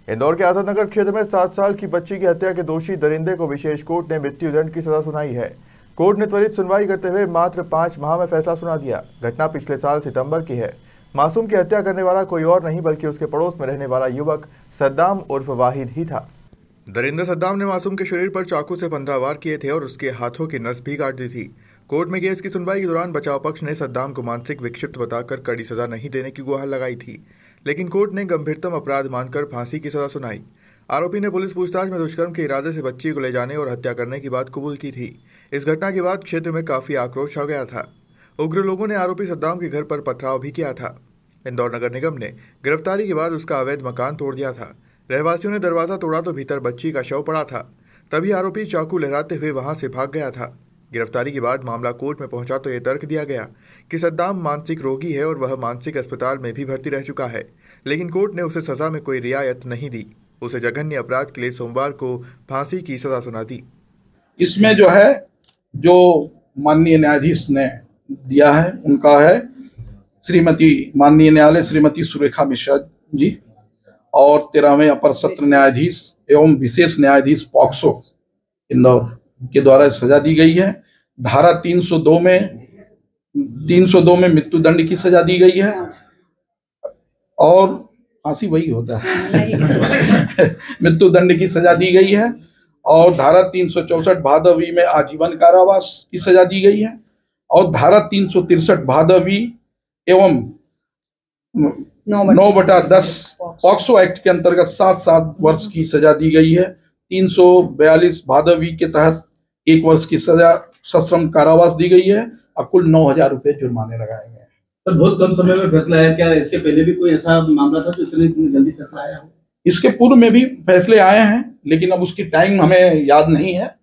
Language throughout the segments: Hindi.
इंदौर के आजाद नगर क्षेत्र में 7 साल की बच्ची की हत्या के दोषी दरिंदे को विशेष कोर्ट ने मृत्युदंड की सजा सुनाई है। कोर्ट ने त्वरित सुनवाई करते हुए मात्र 5 माह में फैसला सुना दिया। घटना पिछले साल सितंबर की है। मासूम की हत्या करने वाला कोई और नहीं बल्कि उसके पड़ोस में रहने वाला युवक सद्दाम उर्फ वाहिद ही था। दरिंदा सद्दाम ने मासूम के शरीर पर चाकू से 15 वार किए थे और उसके हाथों की नस भी काट दी थी। कोर्ट में केस की सुनवाई के दौरान बचाव पक्ष ने सद्दाम को मानसिक विक्षिप्त बताकर कड़ी सजा नहीं देने की गुहार लगाई थी, लेकिन कोर्ट ने गंभीरतम अपराध मानकर फांसी की सजा सुनाई। आरोपी ने पुलिस पूछताछ में दुष्कर्म के इरादे से बच्ची को ले जाने और हत्या करने की बात कबूल की थी। इस घटना के बाद क्षेत्र में काफी आक्रोश छा गया था। उग्र लोगों ने आरोपी सद्दाम के घर पर पथराव भी किया था। इंदौर नगर निगम ने गिरफ्तारी के बाद उसका अवैध मकान तोड़ दिया था। रहवासियों ने दरवाजा तोड़ा तो भीतर बच्ची का शव पड़ा था। तभी आरोपी चाकू लहराते हुए वहां से भाग गया था। गिरफ्तारी के बाद मामला कोर्ट में पहुंचा तो ये तर्क दिया गया कि सद्दाम मानसिक रोगी है और वह मानसिक अस्पताल में भी भर्ती रह चुका है, लेकिन कोर्ट ने उसे सजा में कोई रियायत नहीं दी। उसे जघन्य अपराध के लिए सोमवार को फांसी की सजा सुना दी। इसमें जो है, जो माननीय न्यायाधीश ने दिया है उनका है श्रीमती माननीय न्यायालय श्रीमती सुरेखा मिश्रा जी और 13वें अपर सत्र न्यायाधीश एवं विशेष न्यायाधीश पॉक्सो इंदौर के द्वारा सजा दी गई है। धारा 302 में मृत्युदंड की सजा दी गई है और फांसी वही होता है मृत्युदंड की सजा दी गई है और धारा 364 भादवी में आजीवन कारावास की सजा दी गई है और धारा 363 भादवी एवं 9/10 पॉक्सो एक्ट के अंतर्गत 7 वर्ष की सजा दी गई है। 342 भादवी के तहत 1 वर्ष की सजा सश्रम कारावास दी गई है और कुल 9,000 रुपए जुर्माने लगाए गए। तो बहुत कम समय में फैसला आया। क्या इसके पहले भी कोई ऐसा मामला था जो इतनी जल्दी फैसला आया? इसके पूर्व में भी फैसले आए हैं, लेकिन अब उसकी टाइम हमें याद नहीं है।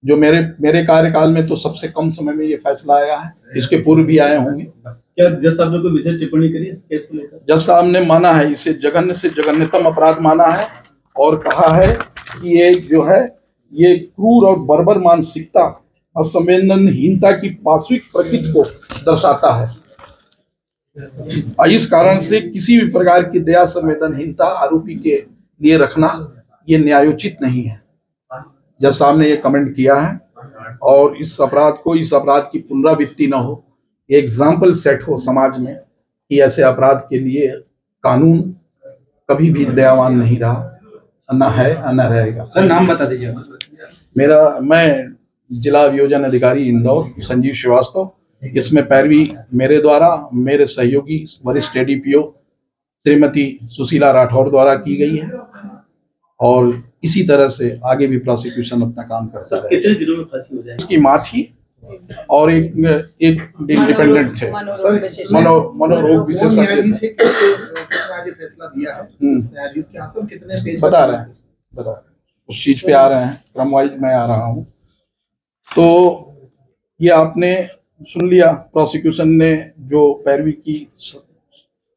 जो मेरे कार्यकाल में तो सबसे कम समय में ये फैसला आया है। इसके पूर्व भी आए होंगे। क्या जज साहब ने कोई विशेष टिप्पणी करी इस केस को लेकर? जज साहब ने माना है, इसे जघन्य से जघन्यतम अपराध माना है और कहा है कि ये जो है ये क्रूर और बर्बर मानसिकता और संवेदनहीनता की पाशविक प्रकृति को दर्शाता है। इस कारण से किसी भी प्रकार की दया संवेदनहीनता आरोपी के लिए रखना ये न्यायोचित नहीं है। जज साहब ने ये कमेंट किया है और इस अपराध की पुनरावृत्ति न हो, एग्जाम्पल सेट हो समाज में कि ऐसे अपराध के लिए कानून कभी भी दयावान नहीं रहा, न है न रहेगा। सर नाम बता दीजिए। मैं जिला अभियोजन अधिकारी इंदौर संजीव श्रीवास्तव। इसमें पैरवी मेरे द्वारा, मेरे सहयोगी वरिष्ठ एडीपीओ श्रीमती सुशीला राठौर द्वारा की गई है और इसी तरह से आगे भी प्रोसिक्यूशन अपना काम करता है। कितने दिनों में फांसी हो जाएगी? उसकी मां थी और एक इंडिपेंडेंट थे, मनोरोग विशेषज्ञ। बता रहे हैं उस चीज पे आ रहे हैं, क्रम वाइज मैं आ रहा हूँ। तो ये आपने सुन लिया, प्रोसिक्यूशन ने जो पैरवी की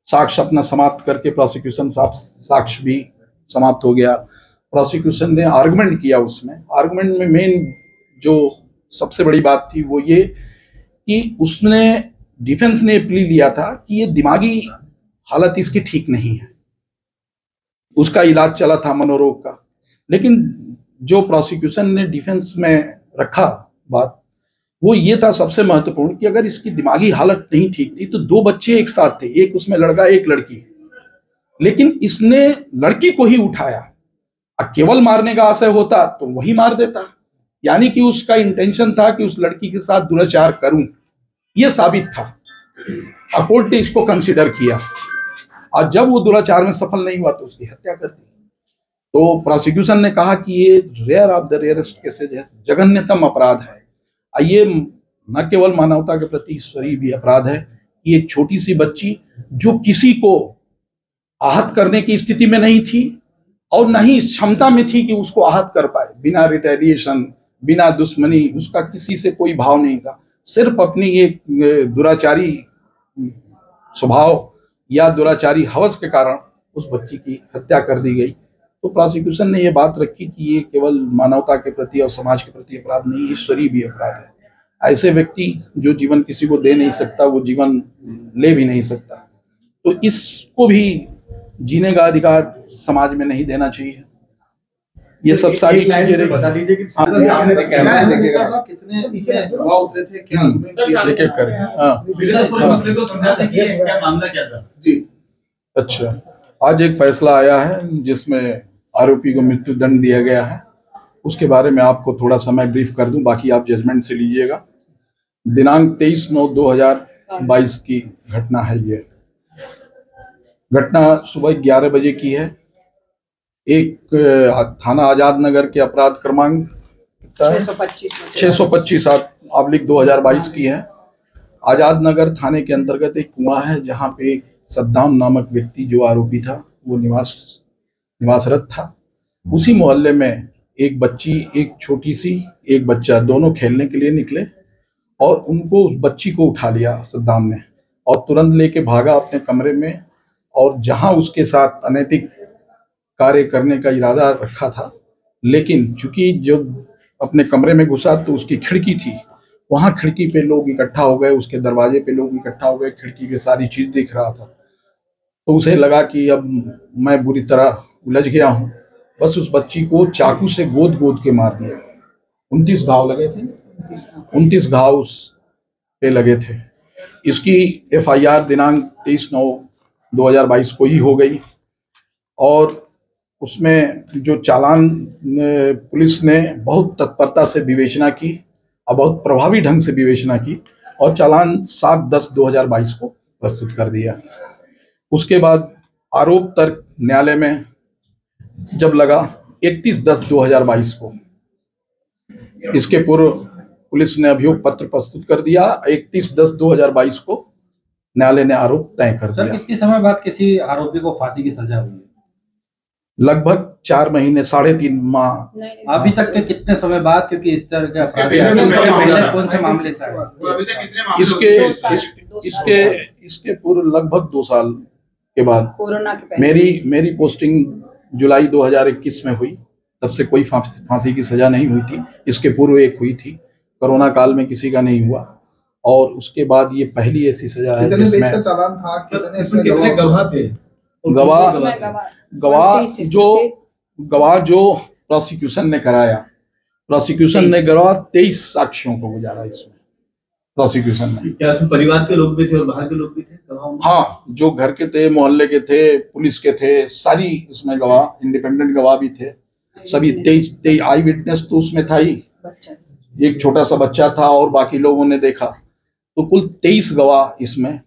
साक्ष्य अपना समाप्त करके प्रोसिक्यूशन साक्ष्य भी समाप्त हो गया। प्रोसिक्यूशन ने आर्गुमेंट किया। उसमें आर्गुमेंट में मेन जो सबसे बड़ी बात थी वो ये कि उसने डिफेंस ने प्ली लिया था कि ये दिमागी हालत इसकी ठीक नहीं है, उसका इलाज चला था मनोरोग का। लेकिन जो प्रोसिक्यूशन ने डिफेंस में रखा बात वो ये था सबसे महत्वपूर्ण कि अगर इसकी दिमागी हालत नहीं ठीक थी तो 2 बच्चे एक साथ थे, एक उसमें लड़का एक लड़की, लेकिन इसने लड़की को ही उठाया। केवल मारने का आशय होता तो वही मार देता, यानी कि उसका इंटेंशन था कि उस लड़की के साथ दुराचार करूं, यह साबित था। कोर्ट ने इसको कंसीडर किया और जब वो दुराचार में सफल नहीं हुआ तो उसकी हत्या कर दी। तो प्रोसिक्यूशन ने कहा कि ये rare of the rarest cases है, जघन्यतम अपराध है। ये न केवल मानवता के प्रति ईश्वरीय भी अपराध है कि एक छोटी सी बच्ची जो किसी को आहत करने की स्थिति में नहीं थी और न ही इस क्षमता में थी कि उसको आहत कर पाए, बिना रिटेलिएशन, बिना दुश्मनी, उसका किसी से कोई भाव नहीं था, सिर्फ अपनी एक दुराचारी स्वभाव या दुराचारी हवस के कारण उस बच्ची की हत्या कर दी गई। तो प्रोसिक्यूशन ने ये बात रखी कि ये केवल मानवता के प्रति और समाज के प्रति अपराध नहीं, ईश्वरीय भी अपराध है। ऐसे व्यक्ति जो जीवन किसी को दे नहीं सकता वो जीवन ले भी नहीं सकता। तो इसको भी जीने का अधिकार समाज में नहीं देना चाहिए। ये सब सारी चीजें बता दीजिए कि कितने गवाह उतरे थे, क्या एक एक करें। क्या मामला क्या था जी? अच्छा, आज एक फैसला आया है जिसमें आरोपी को मृत्यु दंड दिया गया है। उसके बारे में आपको थोड़ा समय ब्रीफ कर दूं, बाकी आप जजमेंट से लीजिएगा। दिनांक 23/9/2022 की घटना है। ये घटना सुबह 11 बजे की है। एक थाना आजाद नगर के अपराध क्रमांक 625/2022 की है। आजाद नगर थाने के अंतर्गत एक कुआं है जहां पे एक सद्दाम नामक व्यक्ति जो आरोपी था वो निवासरत था। उसी मोहल्ले में एक बच्ची, एक छोटी सी, एक बच्चा, दोनों खेलने के लिए निकले और उनको, उस बच्ची को उठा लिया सद्दाम ने और तुरंत लेके भागा अपने कमरे में। और जहां उसके साथ अनैतिक कार्य करने का इरादा रखा था, लेकिन चूंकि जो अपने कमरे में घुसा तो उसकी खिड़की थी, वहां खिड़की पे लोग इकट्ठा हो गए, उसके दरवाजे पे लोग इकट्ठा हो गए, खिड़की पे सारी चीज दिख रहा था। तो उसे लगा कि अब मैं बुरी तरह उलझ गया हूँ, बस उस बच्ची को चाकू से गोद गोद के मार दिया। 29 घाव लगे थे, 29 घाव उस पे लगे थे। इसकी FIR दिनांक 23/9/2022 को ही हो गई और उसमें जो चालान पुलिस ने बहुत तत्परता से विवेचना की और बहुत प्रभावी ढंग से विवेचना की और चालान 7/10/2022 को प्रस्तुत कर दिया। उसके बाद आरोप तर्क न्यायालय में जब लगा 31/10/2022 को, इसके पूर्व पुलिस ने अभियोग पत्र प्रस्तुत कर दिया। 31/10/2022 को न्यायालय ने आरोप तय कर दिया। सर, कितने समय बाद किसी आरोपी को फांसी की सजा हुई? लगभग 4 महीने, 3.5 माह। अभी तक के कितने समय बाद? क्योंकि इस तरह के अपराधी पहले कौन से मामले से इसके पूर्व लगभग 2 साल के बाद कोरोना के पहले मेरी पोस्टिंग जुलाई 2021 में हुई। तब से कोई फांसी की सजा नहीं हुई थी। इसके पूर्व एक हुई थी, कोरोना काल में किसी का नहीं हुआ और उसके बाद ये पहली ऐसी सजा है जिसमें चालान था, कितने गवाह थे? गवाह जो प्रोसिक्यूशन ने कराया, प्रोसिक्यूशन ने गवाह 23 साक्ष्यों को गुजारा इसमें प्रोसिक्यूशन ने। क्या उसमें परिवार के लोग भी थे और बाहर के लोग भी थे गवाहों में? हाँ, जो घर के थे, मोहल्ले के थे, पुलिस के थे, सारी इसमें गवाह, इंडिपेंडेंट गवाह भी थे सभी। 23 आई विटनेस तो उसमें था ही, एक छोटा सा बच्चा था और बाकी लोगों ने देखा, तो कुल 23 गवाह इसमें